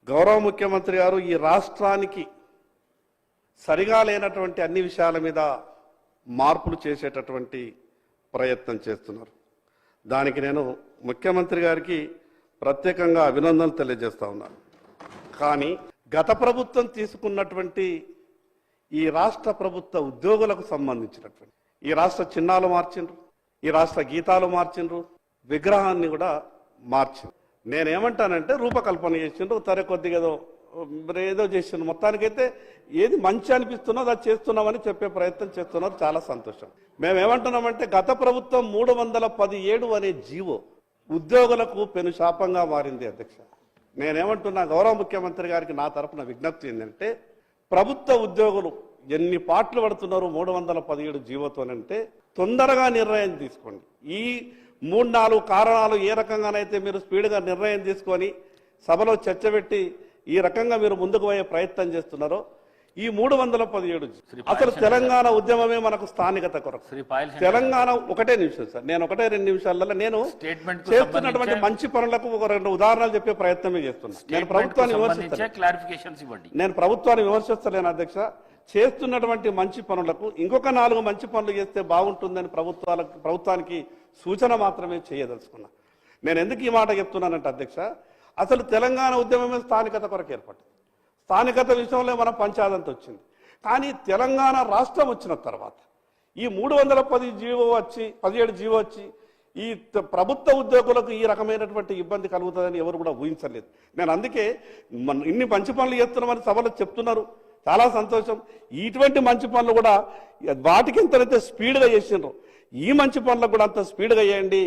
గౌరవ ముఖ్యమంత్రి గారు ఈ రాష్ట్రానికి సరిగా లేనటువంటి అన్ని విషయాల మీద మార్పులు చేసేటటువంటి ప్రయత్నం చేస్తున్నారు. దానికి నేను ముఖ్యమంత్రి గారికి ప్రత్యేకంగా అభినందనలు తెలియజేస్తా ఉన్నాను. కానీ గత ప్రభుత్వం తీసుకున్నటువంటి ఈ రాష్ట్ర ప్రభుత్వ ఉద్యోగులకు సంబంధించినటువంటి ఈ రాష్ట్ర చిహ్నాలు మార్చిండ్రు, ఈ రాష్ట్ర గీతాలు మార్చిండ్రు, విగ్రహాన్ని కూడా మార్చిండ్రు. నేనేమంటానంటే రూపకల్పన చేసిండ్రు, తరే కొద్దిగా ఏదో చేసిండ్రు. మొత్తానికైతే ఏది మంచి అనిపిస్తున్నదో అది చేస్తున్నామని చెప్పే ప్రయత్నం చేస్తున్నారు. చాలా సంతోషం. మేమేమంటున్నామంటే గత ప్రభుత్వం 317 అనే జీవో ఉద్యోగులకు పెను శాపంగా మారింది. అధ్యక్ష, నేనేమంటున్నా గౌరవ ముఖ్యమంత్రి గారికి నా తరఫున విజ్ఞప్తి ఏంటంటే ప్రభుత్వ ఉద్యోగులు ఎన్ని పాటలు పడుతున్నారు 317 జీవోతోనంటే తొందరగా నిర్ణయం తీసుకోండి. ఈ 3-4 కారణాలు ఏ రకంగానైతే మీరు స్పీడ్గా నిర్ణయం తీసుకొని సభలో చర్చ పెట్టి ఈ రకంగా మీరు ముందుకు పోయే ప్రయత్నం చేస్తున్నారో ఈ 317 అసలు తెలంగాణ ఉద్యమమే మనకు స్థానికత కొరకు. తెలంగాణ ఒకటే నిమిషం సార్, నేను 1-2 నిమిషాలలో నేను చేస్తున్నటువంటి మంచి పనులకు ఒక 2 ఉదాహరణలు చెప్పే ప్రయత్నమే చేస్తున్నా. నేను ప్రభుత్వాన్ని విమర్శిస్తలేను అధ్యక్ష. చేస్తున్నటువంటి మంచి పనులకు ఇంకొక 4 మంచి పనులు చేస్తే బాగుంటుందని ప్రభుత్వానికి సూచన మాత్రమే చేయదలుచుకున్నా. నేను ఎందుకు ఈ మాట చెప్తున్నానంటే అధ్యక్ష, అసలు తెలంగాణ ఉద్యమమే స్థానికత కొరకు ఏర్పడింది. స్థానికత విషయంలో మన పంచాయతీ వచ్చింది. కానీ తెలంగాణ రాష్ట్రం వచ్చిన తర్వాత ఈ 317 జీవో వచ్చి ఈ ప్రభుత్వ ఉద్యోగులకు ఈ రకమైనటువంటి ఇబ్బంది కలుగుతుందని ఎవరు కూడా ఊహించలేదు. నేను అందుకే ఇన్ని మంచి పనులు చేస్తున్నామని సభలో చెప్తున్నారు, చాలా సంతోషం. ఇటువంటి మంచి పనులు కూడా వాటికి ఎంతైతే స్పీడ్గా చేసినారో ఈ మంచి పనులకు కూడా అంత స్పీడ్గా చేయండి.